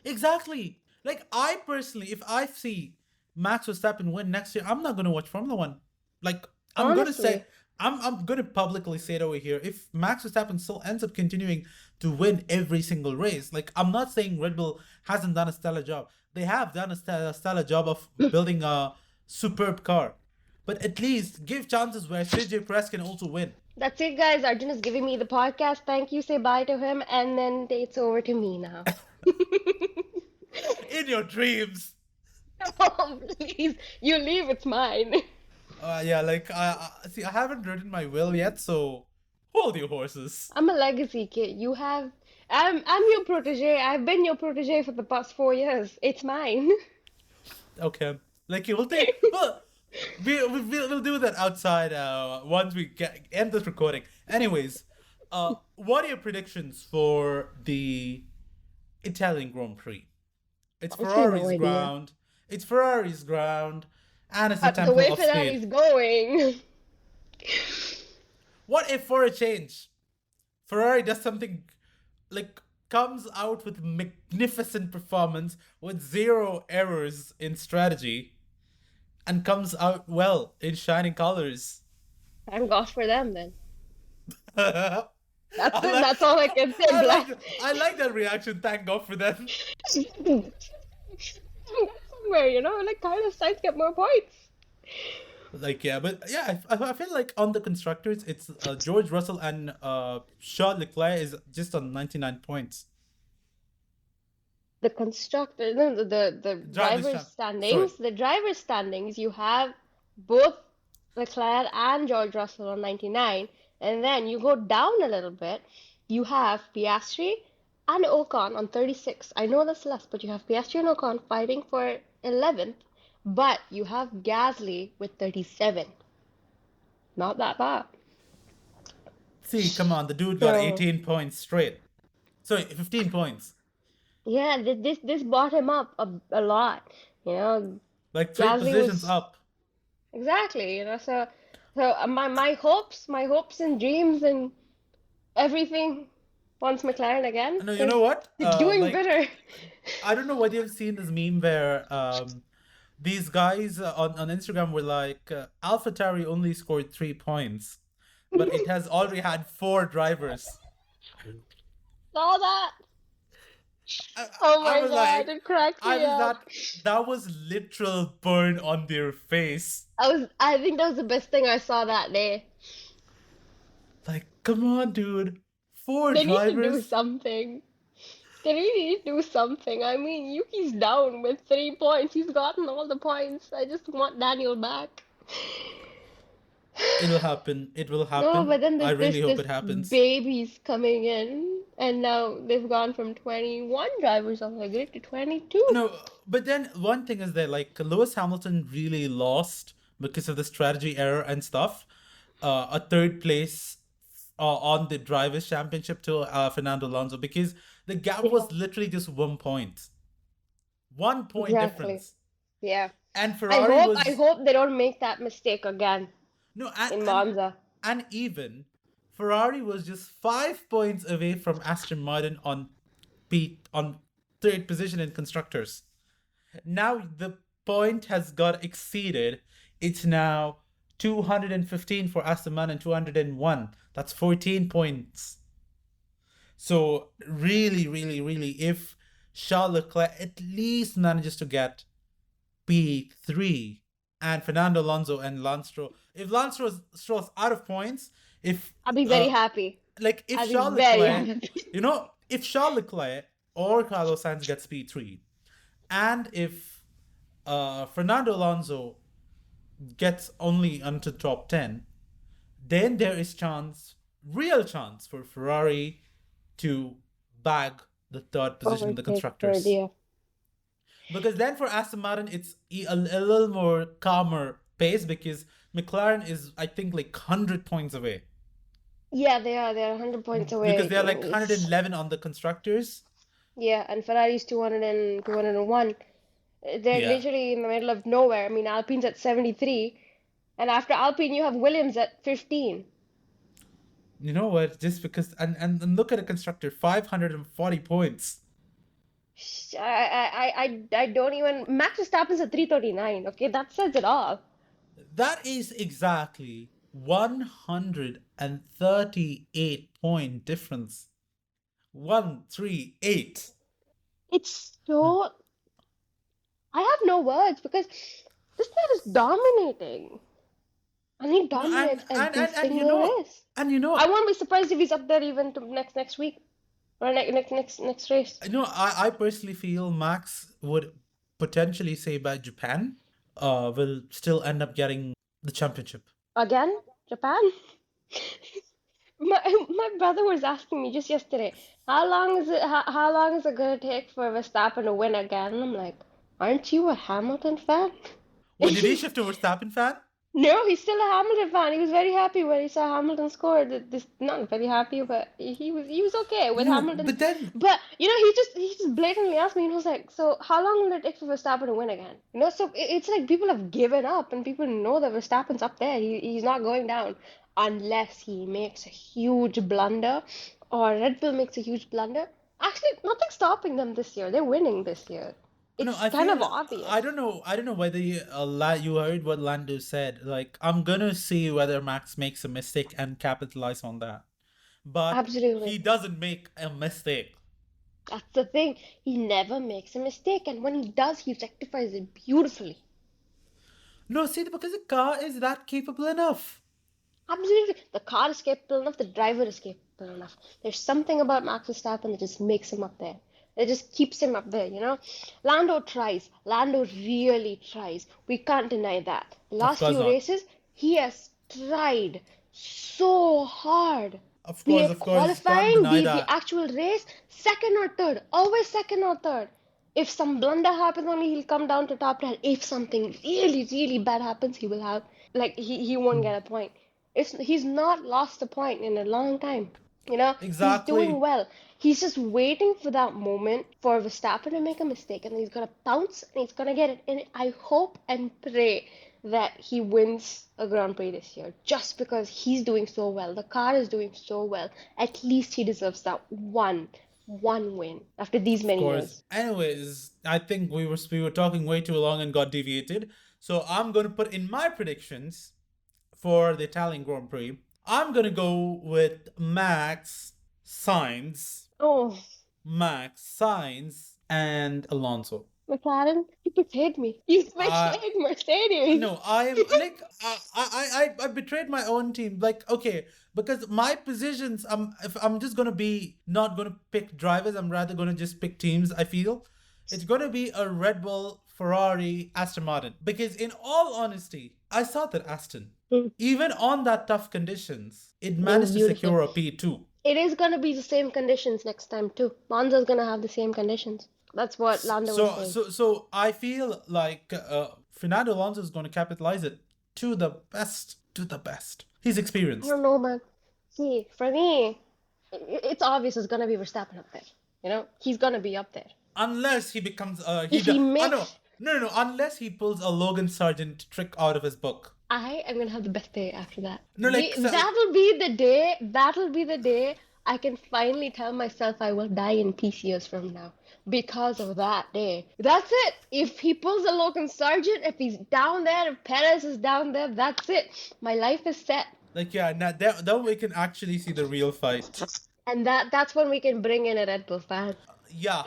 exactly. Like, I personally, if I see Max Verstappen win next year, I'm not going to watch Formula One. Like, I'm going to say, Honestly, I'm going to publicly say it over here. If Max Verstappen still ends up continuing to win every single race, like, I'm not saying Red Bull hasn't done a stellar job. They have done a stellar job of building a superb car. But at least give chances where Sergio Perez can also win. that's it, guys. Arjun is giving me the podcast. Thank you. Say bye to him, and then it's over to me now. In your dreams. Oh, please. You leave, it's mine. Yeah, like see, I haven't written my will yet, so hold your horses. I'm a legacy kid. You have. I'm your protege. I've been your protege for the past 4 years. It's mine. Okay, like you will take. Well, we'll do that outside. Once we end this recording. Anyways, what are your predictions for the Italian Grand Prix? It's Honestly, no Ferrari's idea. ground. It's Ferrari's ground, and it's the The temple way of speed. Ferrari's going. What if for a change, Ferrari does something like comes out with magnificent performance with zero errors in strategy and comes out well in shining colors. Thank God for them then. I That's it. like That's all I can say. Bless. I like that reaction. Thank God for them. Somewhere, like Carlos Sainz get more points. Like, yeah, but yeah, I feel like on the constructors, it's George Russell and Charles Leclerc is just on 99 points. The constructor, no, the Drivers' champ. Sorry. driver's standings, you have both Leclerc and George Russell on 99, and then you go down a little bit, you have Piastri and Ocon on 36. I know that's less, but you have Piastri and Ocon fighting for 11th, but you have Gasly with 37. Not that bad. See, come on, the dude got So 18 points straight. Sorry, 15 points. yeah, this brought him up a lot. You know, Like three Gasly positions was up. exactly, so my hopes and dreams and everything wants McLaren again No, you because know what? they're doing Like, better. I don't know whether you've seen this meme where these guys on Instagram were like, AlphaTauri only scored 3 points, but it has already had four drivers. Saw that. I, Oh I my was God, like, it cracks I me was up. that was literal burn on their face. I think that was the best thing I saw that day. Like, come on, dude. Four They need to do drivers? something. They really need to do something. I mean, Yuki's down with 3 points. He's gotten all the points. I just want Daniel back. It'll happen. It will No, happen. but then I this really this hope this it happens. baby's coming in, and now they've gone from 21 drivers on the grid to 22. No, but then one thing is that like Lewis Hamilton really lost because of the strategy error and stuff. A third place on the drivers' championship to Fernando Alonso because the gap Yeah, was literally just 1 point, 1 point exactly. difference, Yeah. and I Ferrari hope I was hope they don't make that mistake again no, in Monza. and even Ferrari was just 5 points away from Aston Martin on third position in constructors. Now the point has got exceeded. It's now 215 for Aston Martin and 201. That's 14 points. So really, really, really, if Charles Leclerc at least manages to get P3 and Fernando Alonso and Lance Stroll, if Stroll's out of points, if I'll be very happy. if I'll be Charles very Leclerc, happy. if Charles Leclerc or Carlos Sainz gets P3, and if Fernando Alonso gets only onto top 10, then there is chance, real chance for Ferrari to bag the third position in the Overtake third, constructors. yeah. Because then for Aston Martin, it's a little more calmer pace because McLaren is, I think, like 100 points away. Yeah, they are. They're 100 points Because away. they are like It's 111 on the constructors. yeah, and Ferrari's 200 and 201. They're Yeah. literally in the middle of nowhere. I mean, Alpine's at 73, and after Alpine, you have Williams at 15. You know what? Just because, and look at a constructor, 540 points. I don't even. Max Verstappen's at 339. Okay, that says it all. That is exactly 138-point difference. 138. It's so. I have no words because this man is dominating. And he No, dominates every and single race. I won't be surprised if he's up there even to next week or next race. I personally feel Max would potentially say by Japan, will still end up getting the championship. Again, Japan. My brother was asking me just yesterday, how long is it gonna take for Verstappen to win again? And I'm like, aren't you a Hamilton fan? What, did he shift to Verstappen fan? No, he's still a Hamilton fan. He was very happy when he saw Hamilton score. This not very happy, but he was okay with Hamilton. But then But he just blatantly asked me, and he was like, "So how long will it take for Verstappen to win again?" So it's like people have given up, and people know that Verstappen's up there. He's not going down unless he makes a huge blunder, or Red Bull makes a huge blunder. Actually, nothing's stopping them this year. They're winning this year. no, It's I kind of feel obvious. I don't know whether you heard what Lando said. Like, I'm gonna see whether Max makes a mistake and capitalize on that. But he Absolutely. doesn't make a mistake. That's the thing. He never makes a mistake, and when he does, he rectifies it beautifully. No, see, because the car is that capable enough. Absolutely. The car is capable enough, the driver is capable enough. There's something about Max Verstappen that just makes him up there. It just keeps him up there. Lando tries. Lando really tries. We can't deny that. The Of last course few not. races, he has tried so hard. Be it Of course, can't qualifying, deny be it the that. actual race, second or third, always second or third. If some blunder happens, only he'll come down to top 10. If something really, really bad happens, he will have, like, he won't get a point. He's not lost a point in a long time. He's doing Exactly. well. He's just waiting for that moment for Verstappen to make a mistake, and he's gonna pounce and he's gonna get it. And I hope and pray that he wins a Grand Prix this year, just because he's doing so well. The car is doing so well. At least he deserves that one win after these Of many course. years. Anyways, I think we were talking way too long and got deviated. So I'm gonna put in my predictions for the Italian Grand Prix. I'm gonna go with Oh, Max, Sainz, and Alonso. McLaren, you betrayed me. You Uh betrayed Mercedes. no, I am like I betrayed my own team. Like, okay, because my positions, if I'm just gonna be not gonna pick drivers, I'm rather gonna just pick teams. I feel it's gonna be a Red Bull, Ferrari, Aston Martin. Because in all honesty, I saw that Aston, Mm, even on that tough conditions, it it was managed to beautiful. secure a P2. It is gonna be the same conditions next time too. Monza's gonna have the same conditions. That's what Lando was saying. So I feel like Fernando Alonso is going to capitalize it to the best, to the best. He's I experienced. don't know, man. See, for me, it's obvious it's gonna be Verstappen up there. He's gonna be up there. Unless he becomes If he no, makes, no, unless he pulls a Logan Sargent trick out of his book. I am gonna have the best day after that. No, like That'll be the day. That'll be the day I can finally tell myself I will die in peace years from now because of that day. That's it. If he pulls a Logan Sargent, if he's down there, if Perez is down there, that's it. My life is set. like yeah, now that we can actually see the real fight. And that's when we can bring in a Red Bull fan. Yeah,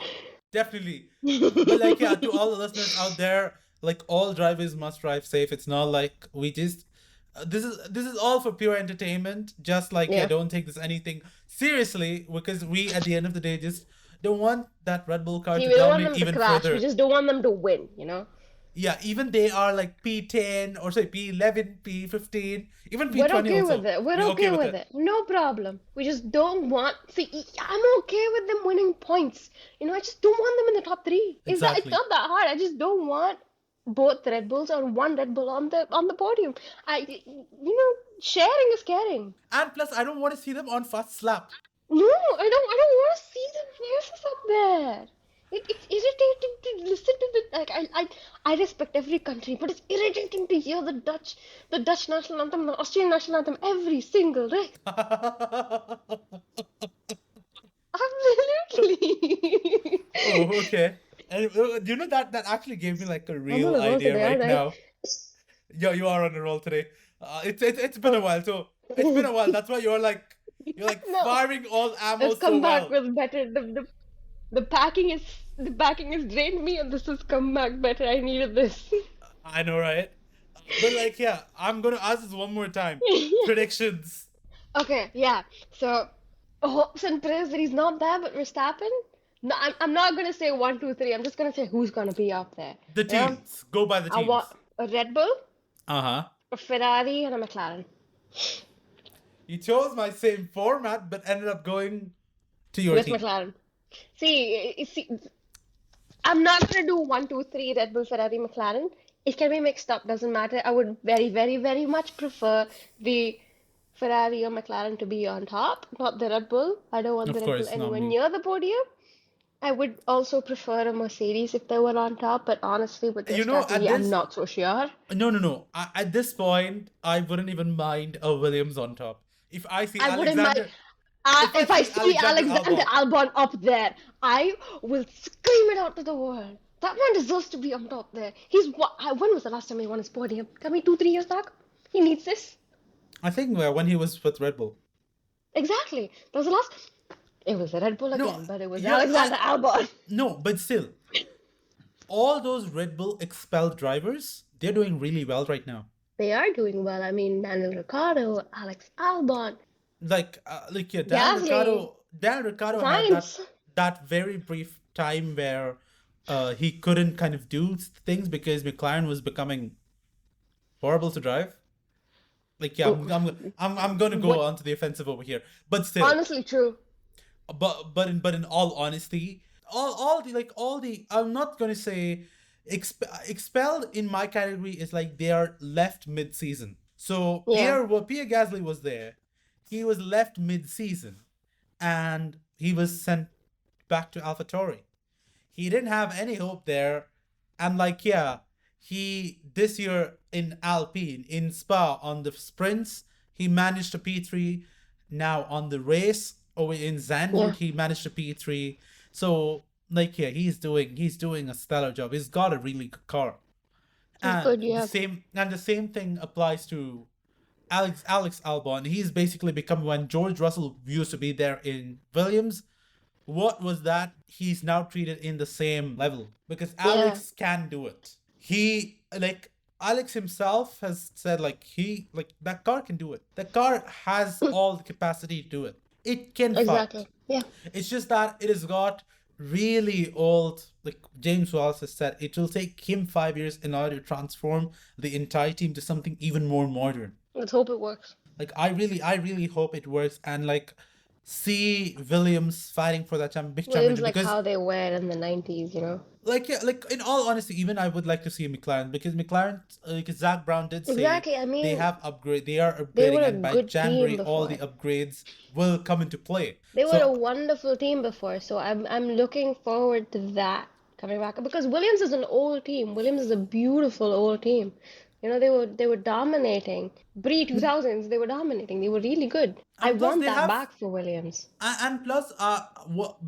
definitely. But like yeah, to all the listeners out there, like all drivers must drive safe. It's not like we just this is all for pure entertainment. Just like yeah, Yeah. don't take this anything seriously because we at the end of the day just don't want that Red Bull car See, to we don't want dominate them to even crash. We further. just don't want them to win. Yeah, even they are like P10 or say P11, P15, even We're P20 okay with also. it. We're We're okay okay with with it. it. No problem. We just don't want. See, I'm okay with them winning points. I just don't want them in the top three. Is that? It's Exactly. not that hard. I just don't want both Red Bulls or one Red Bull on the podium. Sharing is caring. And plus, I don't want to see them on first lap. No, I don't want to see the faces up there. It's irritating to listen to the like. I respect every country, but it's irritating to hear the Dutch national anthem, the Australian national anthem every single day. Absolutely. Oh, okay. And that actually gave me like a I'm on real a roll idea today, right aren't I? now. Yeah, you are on a roll today. It's been a while, so it's been a while. That's why you're like No, firing all ammo let's so come back well. with better. The packing is drained me, and this has come back better. I needed this. I know, right? But like, yeah, I'm gonna ask this one more time. Predictions. Okay, yeah. So hopes and prayers that he's not there, but Verstappen. No, I'm not gonna say one, two, three. I'm just gonna say who's gonna be up there. The Yeah, teams. Go by the I want teams. a Red Bull, Uh-huh. a Ferrari, and a McLaren You chose my same format, but ended up going to your with team. McLaren. See, I'm not gonna do one, two, three Red Bull, Ferrari, McLaren. It can be mixed up. Doesn't matter. I would very, very, very much prefer the Ferrari or McLaren to be on top, not the Red Bull. I don't want the Of Red Bull course, anywhere normally. near the podium. I would also prefer a Mercedes if they were on top, but honestly, with their At strategy, I'm this not so sure. No, no, no. At this point, I wouldn't even mind a Williams on top. If I see I wouldn't mind. Alexander, if I If I see see Alexander Alexander Albon, Albon up there, I will scream it out to the world. That man deserves to be on top there. When was the last time he won his podium? Tell me 2, 3 years back. He needs this. I think when he was with Red Bull. Exactly. That was the last. It was a Red Bull No, again, but it was yeah, Alexander Albon. no, but still, all those Red Bull expelled drivers, they're doing really well right now. They are doing well. I mean, Daniel Ricciardo, Alex Albon, Yeah, Gasly, Dan Ricciardo had that Sainz. that very brief time where he couldn't kind of do things because McLaren was becoming horrible to drive. Like, yeah, Oh, I'm gonna go what? onto the offensive over here, but still, Honestly, true. but in all honesty, all the I'm not gonna say expelled in my category is like they are left mid season. So Yeah. Pierre Gasly was there, he was left mid season, and he was sent back to AlphaTauri. He didn't have any hope there, and like, yeah, he this year in Alpine in Spa on the sprints he managed a P3. Now on the race over in Yeah. Zandvoort he managed a P3. So like, yeah, he's doing a stellar job. He's got a really good car. He's And good, the yeah. same thing applies to Alex Albon. He's basically become, when George Russell used to be there in Williams, what was that? He's now treated in the same level because Yeah. Alex can do it. He like Alex himself has said like that car can do it. The car has all the capacity to do it. It can fight. Exactly. Yeah. It's just that it has got really old. Like James Wallace has said, it will take him 5 years in order to transform the entire team to something even more modern. Let's hope it works. Like, I really hope it works, and like see Williams fighting for that Williams championship like because how they were in the 90s. like, yeah, like in all honesty, even I would like to see McLaren because McLaren, like Zach Brown did say, Exactly. I they mean, have upgrade, they are they were upgrading, a and by good team January all the before. upgrades will come into play. They were a So wonderful team before, so I'm looking forward to that coming back because Williams is an old team. Williams is a beautiful old team. They were dominating. Pre 2000s, they were dominating. They were really good. I and plus want they that have back for Williams. and plus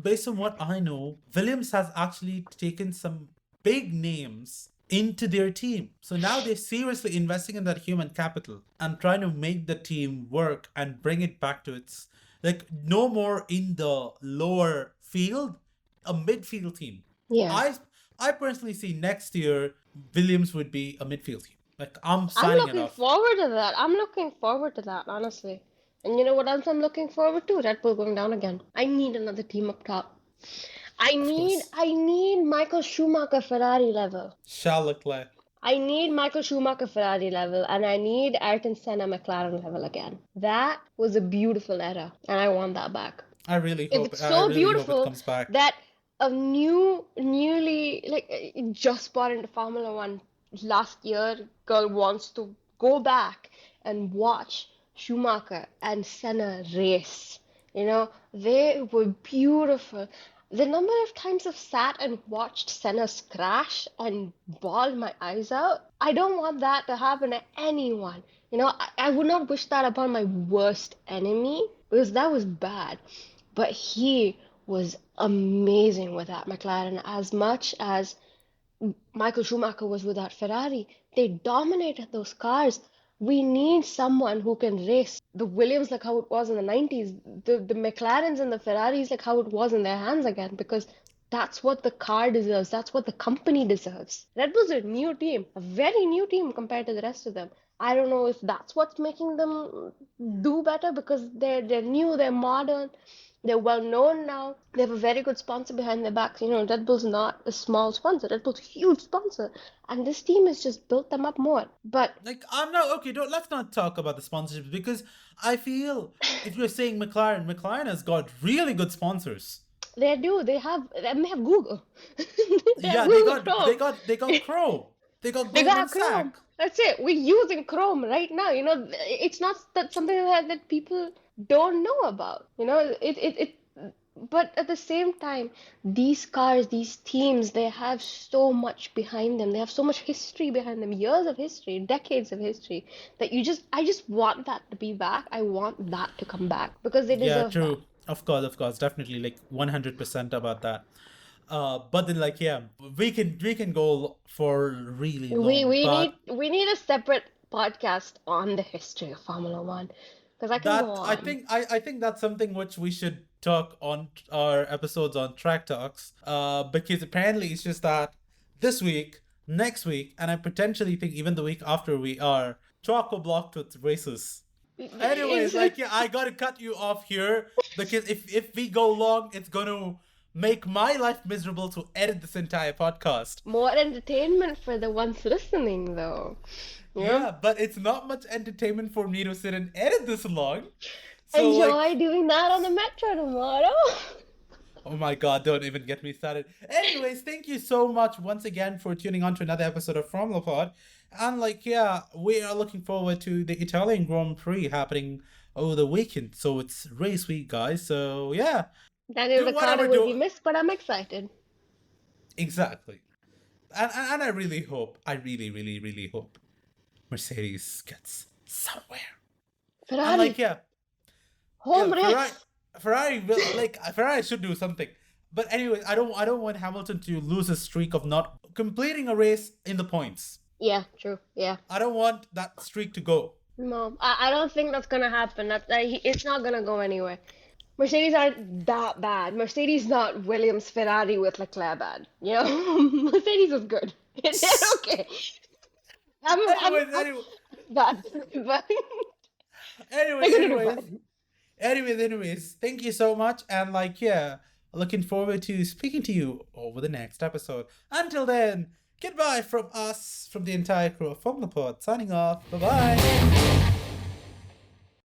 based on what I know, Williams has actually taken some big names into their team. So now they're seriously investing in that human capital and trying to make the team work and bring it back to its, like, no more in the lower field, a midfield team. Yeah. I personally see next year Williams would be a midfield team. Like, I'm I'm signing it looking off. forward to that. I'm looking forward to that, honestly. And you know what else I'm looking forward to? Red Bull going down again. I need another team up top. I Of need course. I need Michael Schumacher Ferrari level. Charles Leclerc. I need Michael Schumacher Ferrari level, and I need Ayrton Senna McLaren level again. That was a beautiful era, and I want that back. It's I so really hope it beautiful comes back. that a newly, like, just bought into Formula One last year girl wants to go back and watch Schumacher and Senna race. You know, they were beautiful. The number of times I've sat and watched Senna's crash and bawled my eyes out, I don't want that to happen to anyone. You know, I would not wish that upon my worst enemy because that was bad. But he was amazing with that McLaren as much as Michael Schumacher was with that Ferrari. They dominated those cars. We need someone who can race the Williams like how it was in the 90s, the McLarens and the Ferraris like how it was in their hands again, because that's what the car deserves. That's what the company deserves. Red Bull's a new team, a very new team compared to the rest of them. I don't know if that's what's making them do better because they're new, they're modern, they're well known now. They have a very good sponsor behind their backs. You know, Red Bull's not a small sponsor. Red Bull's a huge sponsor, and this team has just built them up more. But Like, I'm not okay. Don't let's not talk about the sponsorships because I feel if you're saying McLaren, McLaren has got really good sponsors. they do. They have. They have Google. They have Yeah, Google Chrome. they got Chrome. They got They Goldman got Chrome. Sachs. That's it. We're using Chrome right now. You know, it's not that something that people don't know about. You know, it. But at the same time, these cars, these teams, they have so much behind them. They have so much history behind them, years of history, decades of history, that I just want that to be back. I want that to come back because they Yeah, deserve that. true. Of course, definitely, like 100% about that. But then like yeah, we can go for really We long, we need but we need a separate podcast on the history of Formula One because I can go that on. I think that's something which we should talk on our episodes on Track Talks. Because apparently it's just that this week, next week, and I potentially think even the week after we are chock blocked with races. Anyways, It's like yeah, I gotta cut you off here because if we go long, it's gonna make my life miserable to edit this entire podcast. more entertainment for the ones listening, though. You know, Yeah, but it's not much entertainment for me to sit and edit this long. So like, enjoy doing that on the metro tomorrow. oh my god, don't even get me started. Anyways, thank you so much once again for tuning on to another episode of Formula Pod. And like, yeah, we are looking forward to the Italian Grand Prix happening over the weekend. So it's race week, guys. So yeah, Daniel do Ricciardo whatever will be do missed, but I'm excited. exactly. And I really hope, I really hope Mercedes gets somewhere. And Ferrari, like, yeah, home yeah, race. Ferrari will like Ferrari should do something. But anyway, I don't want Hamilton to lose his streak of not completing a race in the points. Yeah, true. Yeah. I don't want that streak to go. No, I don't think that's gonna happen. It's not gonna go anywhere. Mercedes aren't that bad. Mercedes not Williams, Ferrari with Leclerc bad. You know, Mercedes is good. They're okay. Anyways, I'm anyway, bad, but anyways, they're gonna do anyways, fine. anyways. Thank you so much, and like, yeah, looking forward to speaking to you over the next episode. Until then, goodbye from us, from the entire crew of Formula Pod. Signing off. Bye bye.